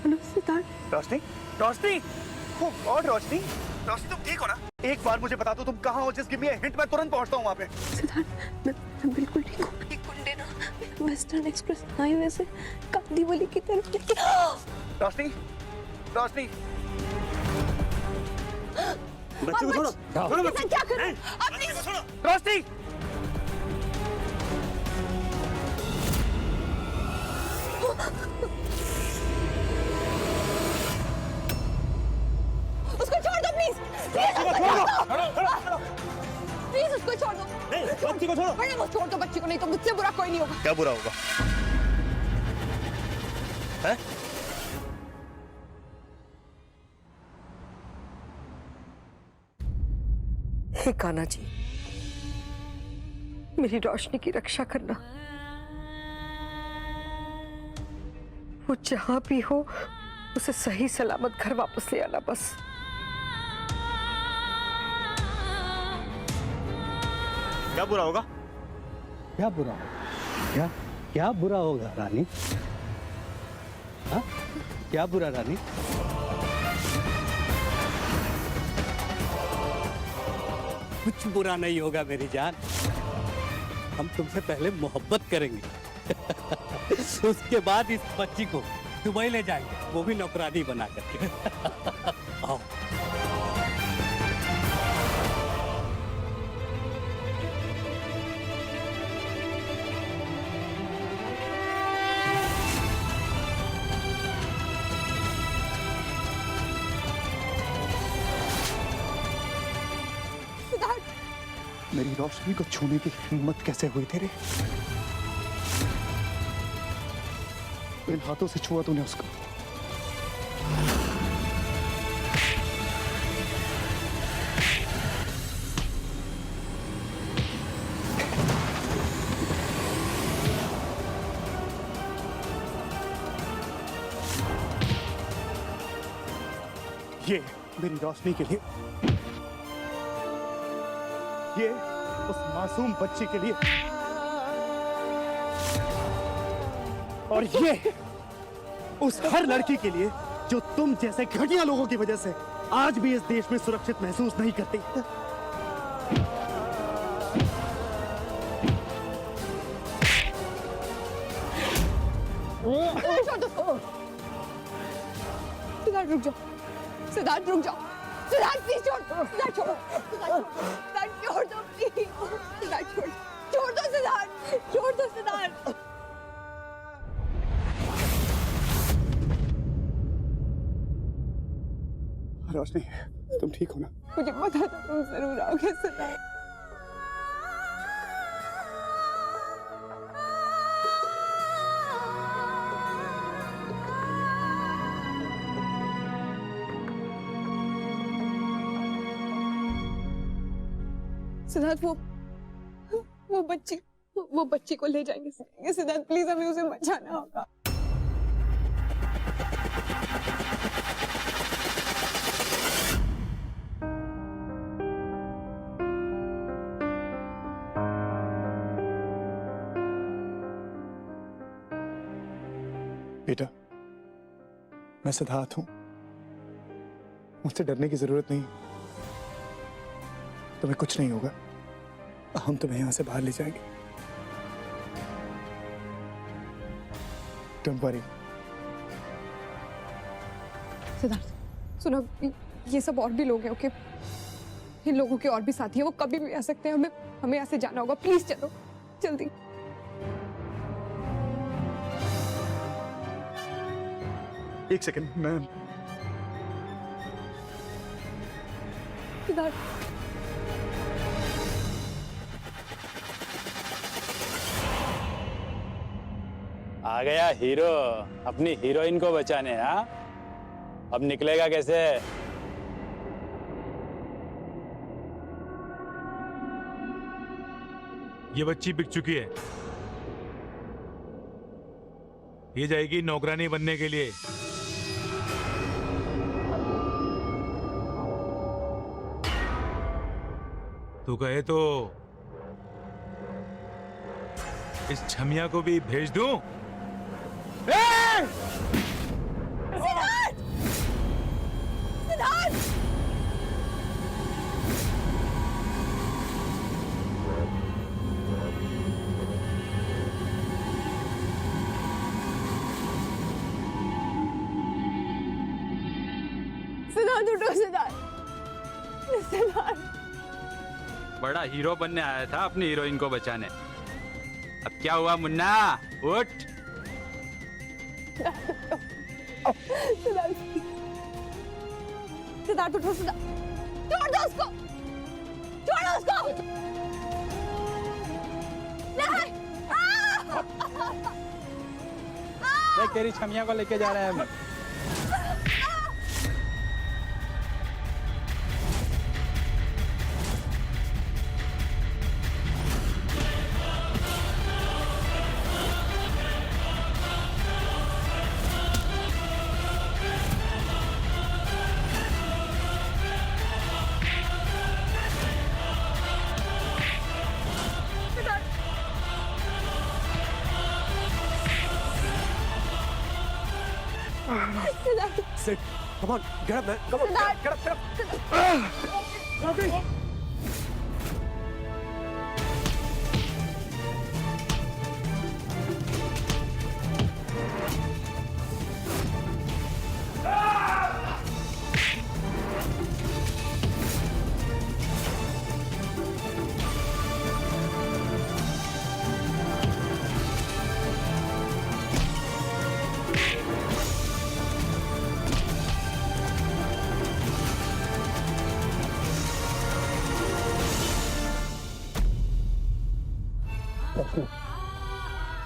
Hello Siddharth. रोशनी, रोशनी, ओह God रोशनी, रोशनी तुम ठीक हो ना? एक बार मुझे बता दो तुम कहाँ हो, just give me a hint, मैं तुरंत पहुंचता हूँ वहाँ पे। सिद्धार्थ मैं बिल्कुल ठीक हूँ। ये कुंडे ना वेस्टर्न एक्सप्रेस हाईवे से कांदीवली की तरफ लेके। रोशनी, रोशनी, बच्चे को छोड़ो, छोड़ो बच्चे। क्या कर रहे हो? बच्चे को छोड़ो, रोशनी। उसको छोड़ दो प्लीज, प्लीज उसको छोड़ दो। नहीं, बच्ची को छोड़ो। अरे वो छोड़ दो बच्ची को, नहीं तो मुझसे बुरा कोई नहीं होगा। क्या बुरा होगा? हैं? हे कान्हा जी, मेरी रोशनी की रक्षा करना। वो जहां भी हो उसे सही सलामत घर वापस ले आना बस। क्या बुरा होगा? क्या बुरा होगा? क्या बुरा होगा रानी? हाँ? क्या बुरा रानी? कुछ बुरा नहीं होगा मेरी जान। हम तुमसे पहले मोहब्बत करेंगे उसके बाद इस बच्ची को दुबई ले जाएंगे, वो भी नौकरानी बना करके। आओ। मेरी रोशनी को छूने की हिम्मत कैसे हुई तेरी? इन हाथों से छुआ तूने उसको। ये मेरी रोशनी के लिए, ये उस मासूम बच्ची के लिए, और ये उस हर लड़की के लिए जो तुम जैसे घटिया लोगों की वजह से आज भी इस देश में सुरक्षित महसूस नहीं करती। सिद्धार्थ रुक जाओ, सिद्धार्थ रुक जाओ, सिद्धार्थ प्लीज छोड़, सिद्धार्थ छोड़ो, सिद्धार्थ छोड़ दो प्लीज, सिद्धार्थ छोड़ दो, सिद्धार्थ छोड़ दो, सिद्धार्थ। रोशनी तुम ठीक हो ना? मुझे पता था तुम जरूर आओगे सिद्धार्थ। सिद्धार्थ वो बच्ची को ले जाएंगे सिद्धार्थ, प्लीज हमें उसे बचाना होगा। बेटा, मैं सिद्धार्थ हूं, मुझसे डरने की जरूरत नहीं। तुम्हें कुछ नहीं होगा, हम तुम्हें यहां से बाहर ले जाएंगे। Don't worry. सिद्धार्थ सुनो, ये सब और भी लोग हैं, ओके? इन लोगों के और भी साथी हैं, वो कभी भी आ सकते हैं। हमें यहाँ से जाना होगा, प्लीज चलो जल्दी। एक सेकंड, मैं सिद्धार्थ आ गया हीरो अपनी हीरोइन को बचाने। हाँ, अब निकलेगा कैसे? ये बच्ची बिक चुकी है, ये जाएगी नौकरानी बनने के लिए। तू कहे तो इस छमिया को भी भेज दूं? सिद्धार्थ उठो सिद्धार्थ, सिद्धार्थ। बड़ा हीरो बनने आया था अपनी हीरोइन को बचाने। अब क्या हुआ मुन्ना, उठ। सिद्धार्थ, सिद्धार्थ उठो सिद्धार्थ, छोड़ दो उसको, छोड़ो उसको। नहीं, देख तेरी छमिया को लेके जा रहे हैं हम। Siddharth, Sit. Come on, get up, man. Come on, Siddharth. get up, get up.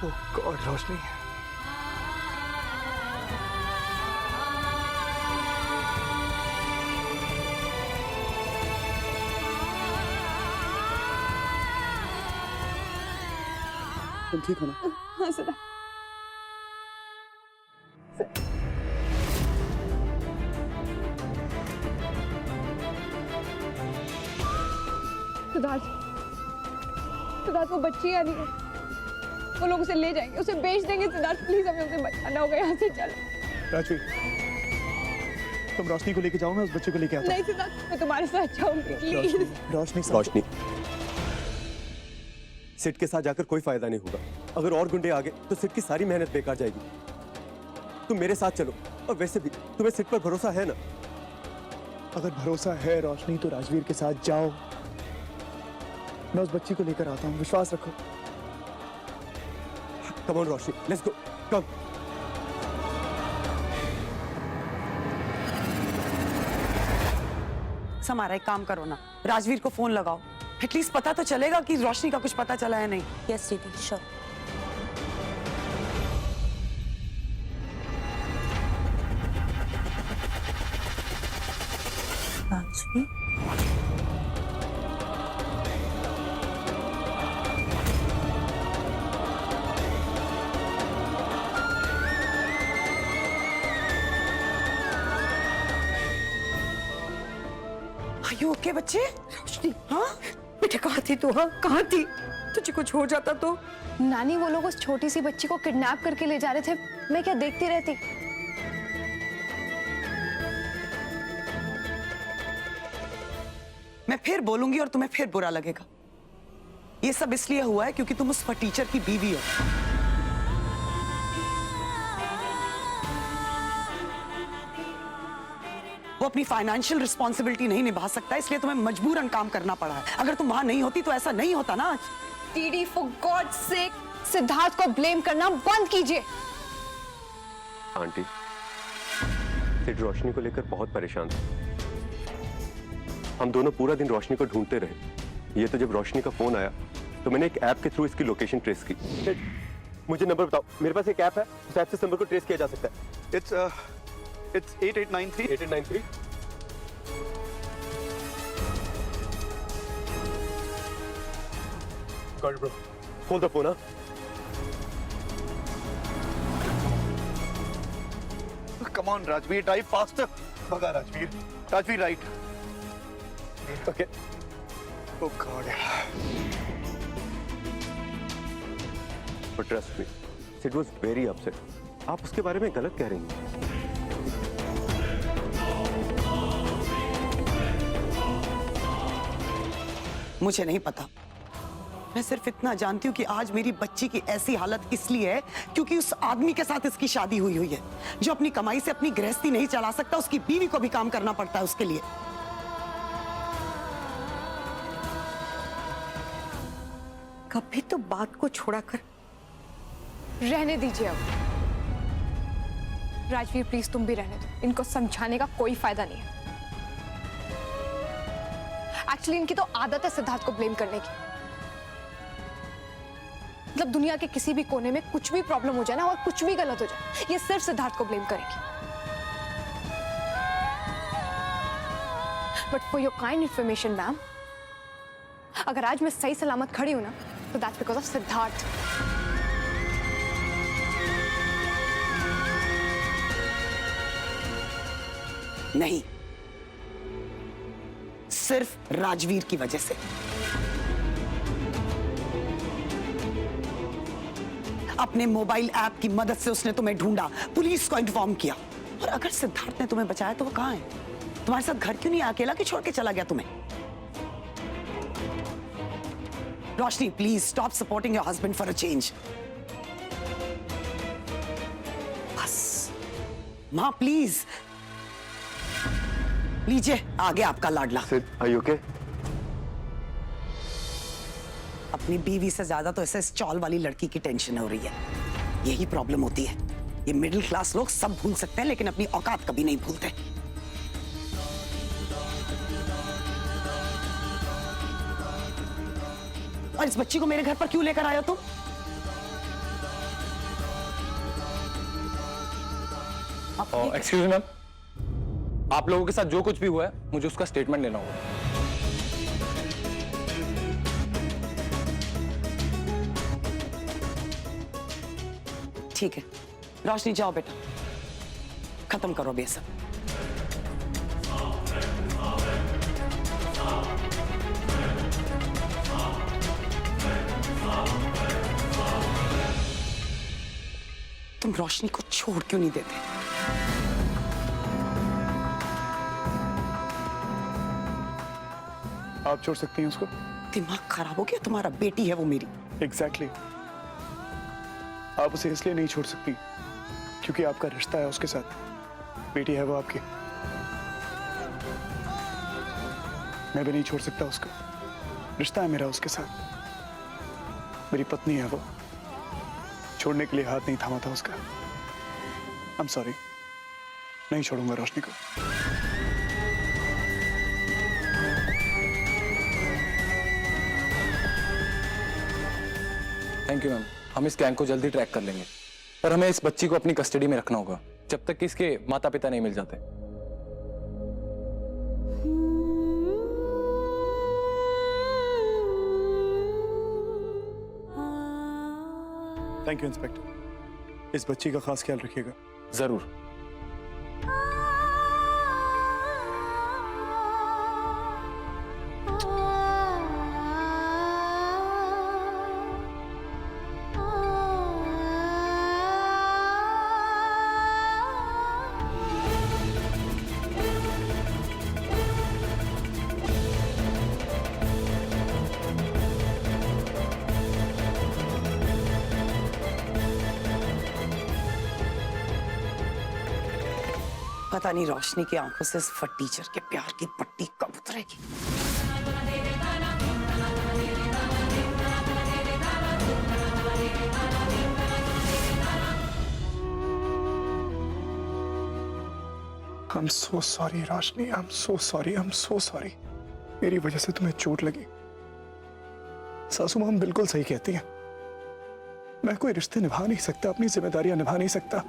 Oh God, रोशनी। तुम ठीक हो ना? हाँ सिद्धार्थ। सिद्धार्थ, सिद्धार्थ वो बच्ची है नहीं, वो लोग उसे ले जाएंगे, उसे बेच देंगे। सिद्धार्थ प्लीज हमें उसे बचाना होगा, यहाँ से चलो। राजवीर, तुम रोशनी को लेके जाओ, मैं उस बच्चे को लेके आता हूँ। नहीं सिद्धार्थ, मैं तुम्हारे साथ जाऊंगी प्लीज। रोशनी, रोशनी, सिट के साथ जाकर कोई फायदा नहीं होगा। अगर और गुंडे आ गए तो सिट की सारी मेहनत बेकार जाएगी। तुम मेरे साथ चलो, और वैसे भी तुम्हें सिट पर भरोसा है ना? अगर भरोसा है रोशनी तो राजवीर के साथ जाओ, मैं उस बच्ची को लेकर आता हूँ, विश्वास रखो। Come on Roshni, let's go, come. Samara, एक काम करो ना, राजवीर को फोन लगाओ, एटलीस्ट पता तो चलेगा कि रोशनी का कुछ पता चला है नहीं। यस दीदी, sure. Rajveer, Are you okay, बच्चे? रोशनी, हाँ बेटा, कहाँ थी तू? हाँ कहाँ थी? तुझे कुछ हो जाता तो? नानी वो लोग उस छोटी सी बच्ची को किडनैप करके ले जा रहे थे, मैं क्या देखती रहती। मैं फिर बोलूंगी और तुम्हें फिर बुरा लगेगा। ये सब इसलिए हुआ है क्योंकि तुम उस टीचर की बीवी हो। वो अपनी फाइनेंशियल रिस्पॉन्सिबिलिटी नहीं निभा सकता, इसलिए तुम्हें मजबूरन काम करना पड़ा है। अगर तुम वहां नहीं होती तो ऐसा नहीं होता ना आज। दीदी, फॉर गॉड सेक, सिद्धार्थ को ब्लेम करना बंद कीजिए। आंटी, सिट रोशनी को लेकर बहुत परेशान था। हम दोनों पूरा दिन रोशनी को ढूंढते रहे। ये तो जब रोशनी का फोन आया तो मैंने एक ऐप के थ्रू इसकी लोकेशन ट्रेस की। मुझे नंबर बताओ, मेरे पास एक ऐप है, उस ऐप से इस नंबर को ट्रेस किया जा सकता है। It's 8893. 8893। Got it, bro. Hold the phone, huh? Come on, Rajveer, drive faster. Bhaga, Rajveer. Rajveer, right. Okay. Oh God. But trust me, Sid was very upset. आप उसके बारे में गलत कह रही हैं। मुझे नहीं पता, मैं सिर्फ इतना जानती हूँ कि आज मेरी बच्ची की ऐसी हालत इसलिए है क्योंकि उस आदमी के साथ इसकी शादी हुई हुई है, जो अपनी कमाई से अपनी गृहस्थी नहीं चला सकता, उसकी बीवी को भी काम करना पड़ता है उसके लिए। कभी तो बात को छोड़ा कर। रहने दीजिए अब। राजवीर प्लीज तुम भी रहने दो, इनको समझाने का कोई फायदा नहीं है। एक्चुअली इनकी तो आदत है सिद्धार्थ को ब्लेम करने की। मतलब दुनिया के किसी भी कोने में कुछ भी प्रॉब्लम हो जाए ना और कुछ भी गलत हो जाए, ये सिर्फ सिद्धार्थ को ब्लेम करेगी। But for your kind information ma'am, अगर आज मैं सही सलामत खड़ी हूं ना तो दैट्स बिकॉज ऑफ सिद्धार्थ। नहीं, सिर्फ राजवीर की वजह से। अपने मोबाइल ऐप की मदद से उसने तुम्हें ढूंढा, पुलिस को इन्फॉर्म किया। और अगर सिद्धार्थ ने तुम्हें बचाया तो वो कहां है? तुम्हारे साथ घर क्यों नहीं, अकेला क्यों छोड़ के चला गया तुम्हें? Roshni please stop supporting your husband for a change. बस मां प्लीज, लीजिए आ गया आपका लाडला। Sid, are you okay? अपनी बीवी से ज्यादा तो ऐसे स्टॉल वाली लड़की की टेंशन हो रही है। यही प्रॉब्लम होती है। ये मिडिल क्लास लोग सब भूल सकते हैं लेकिन अपनी औकात कभी नहीं भूलते। और इस बच्ची को मेरे घर पर क्यों लेकर आए हो तुम? एक्सक्यूज मी मैम, आप लोगों के साथ जो कुछ भी हुआ है मुझे उसका स्टेटमेंट लेना होगा। ठीक है, रोशनी जाओ बेटा, खत्म करो अब ये सब। तुम रोशनी को छोड़ क्यों नहीं देते? आप छोड़ सकती हैं उसको। दिमाग खराब हो गया तुम्हारा? बेटी है वो मेरी। एग्जैक्टली आप उसे इसलिए नहीं छोड़ सकती क्योंकि आपका रिश्ता है उसके साथ। बेटी है वो आपकी। मैं भी नहीं छोड़ सकता उसको, रिश्ता है मेरा उसके साथ। मेरी पत्नी है वो, छोड़ने के लिए हाथ नहीं थामा था उसका। आई एम सॉरी, नहीं छोड़ूंगा रोशनी को। थैंक यू मैम, हम इस गैंग को जल्दी ट्रैक कर लेंगे, पर हमें इस बच्ची को अपनी कस्टडी में रखना होगा जब तक कि इसके माता पिता नहीं मिल जाते। थैंक यू इंस्पेक्टर, इस बच्ची का खास ख्याल रखिएगा। जरूर। पता नहीं रोशनी की आंखों से इस टीचर के प्यार की पट्टी कब उतरेगी। I'm so sorry Roshni, I'm so sorry, I'm so sorry। मेरी वजह से तुम्हें चोट लगी। सासू मां बिल्कुल सही कहती हैं। मैं कोई रिश्ते निभा नहीं सकता, अपनी जिम्मेदारियां निभा नहीं सकता।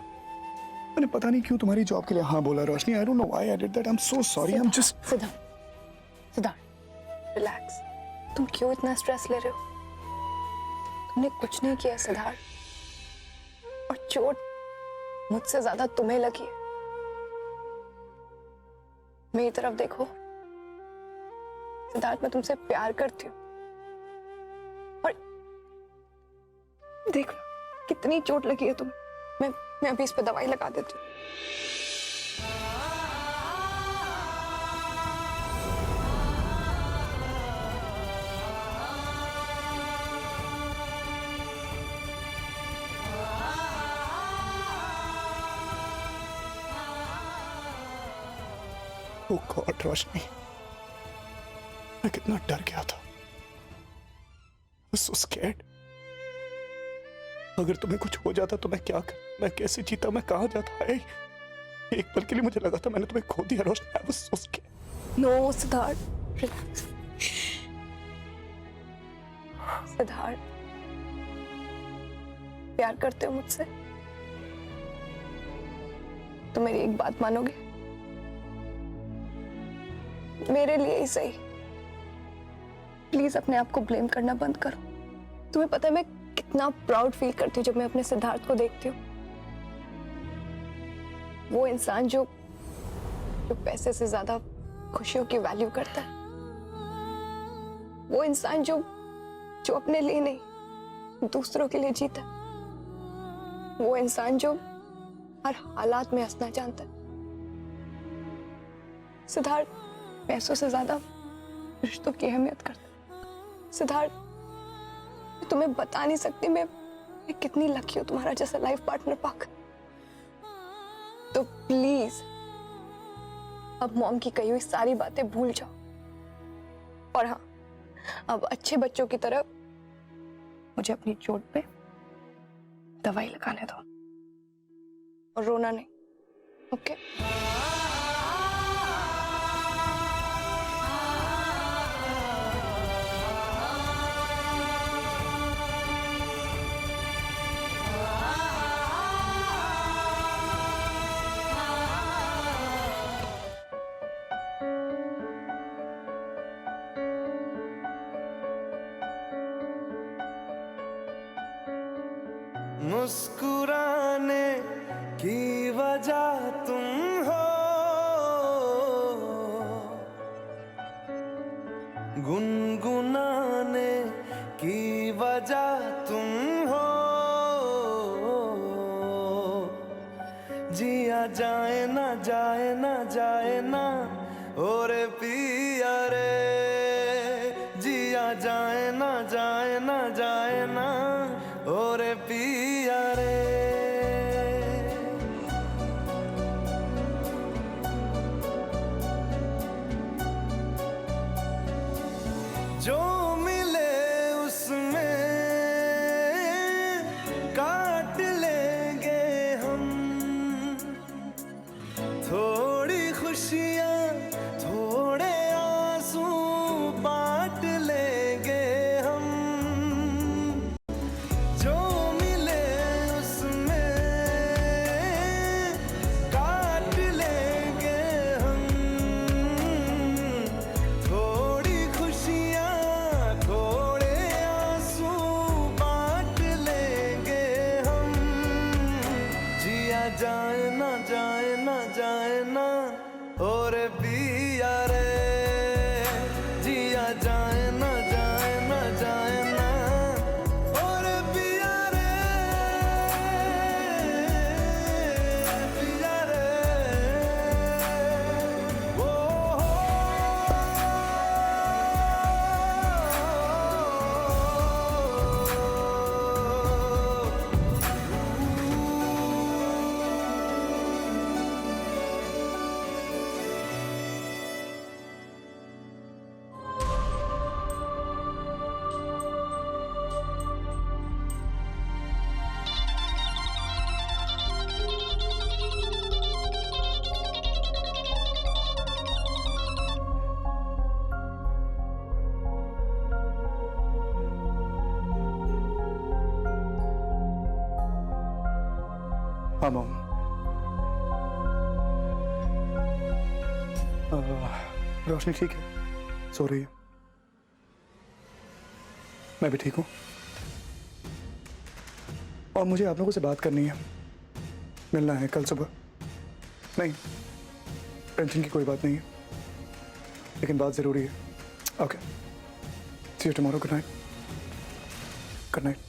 मैंने पता नहीं क्यों तुम्हारी जॉब के लिए हाँ बोला Roshni. I don't know why I did that. I am so sorry. I am just Siddharth relax. तुम क्यों इतना स्ट्रेस ले रहे हो? तुमने कुछ नहीं किया सिद्धार्थ, और चोट मुझसे ज्यादा तुम्हें लगी है। मेरी तरफ देखो सिद्धार्थ, मैं तुमसे प्यार करती हूँ, और देख लो कितनी चोट लगी है तुम्हें। मैं अभी इस पे दवाई लगा देती हूँ। Oh God, रोशनी, मैं कितना डर गया था। I was so scared. अगर तुम्हें कुछ हो जाता तो मैं क्या कर, मैं कैसे जीता, मैं कहाँ जाता है? एक पल के लिए मुझे लगा था मैंने तुम्हें खो दिया Roshni. I was so scared. No Siddharth, relax. Siddharth, प्यार करते हो मुझसे? तो मेरी एक बात मानोगे? मेरे लिए ही सही, प्लीज अपने आप को ब्लेम करना बंद करो। तुम्हें पता है मैं कितना प्राउड फील करती हूँ जब मैं अपने सिद्धार्थ को देखती हूँ। वो इंसान जो पैसे से ज्यादा खुशियों की वैल्यू करता है। वो इंसान जो अपने लिए नहीं दूसरों के लिए जीता है। वो इंसान जो हर हालात में हंसना जानता है। सिद्धार्थ पैसों से ज्यादा रिश्तों की अहमियत करता है। सिद्धार्थ, मैं तुम्हें बता नहीं सकती मैं कितनी लकी हूं तुम्हारा जैसा लाइफ पार्टनर पाकर। तो प्लीज अब मॉम की कही हुई सारी बातें भूल जाओ। और हाँ, अब अच्छे बच्चों की तरह मुझे अपनी चोट पे दवाई लगाने दो और रोना नहीं, ओके? मुस्कुराने की वजह तुम हो, गुनगुनाने की वजह तुम हो। जिया जाए ना जाए ना जाए ना और पिया रे, जिया जाए ना जाए ना जाए ना और पिया रे। जो मिले उसमें काट लेंगे हम, थोड़ी खुशियाँ थोड़े आंसू बांट लेंगे हम। जो मिले उसमें काट लेंगे हम, थोड़ी खुशियाँ थोड़े आंसू बांट लेंगे हम। जिया जाए ना जाए ना जाए ना और पिया रे, जिया जाए ना जाए ना जाए ना और पिया रे, पिया रे। ओ हाँ मॉम, रोशनी ठीक है, सो रही है। मैं भी ठीक हूँ और मुझे आप लोगों से बात करनी है, मिलना है कल सुबह। नहीं, टेंशन की कोई बात नहीं है, लेकिन बात जरूरी है। Okay, see you tomorrow. Good night. Good night.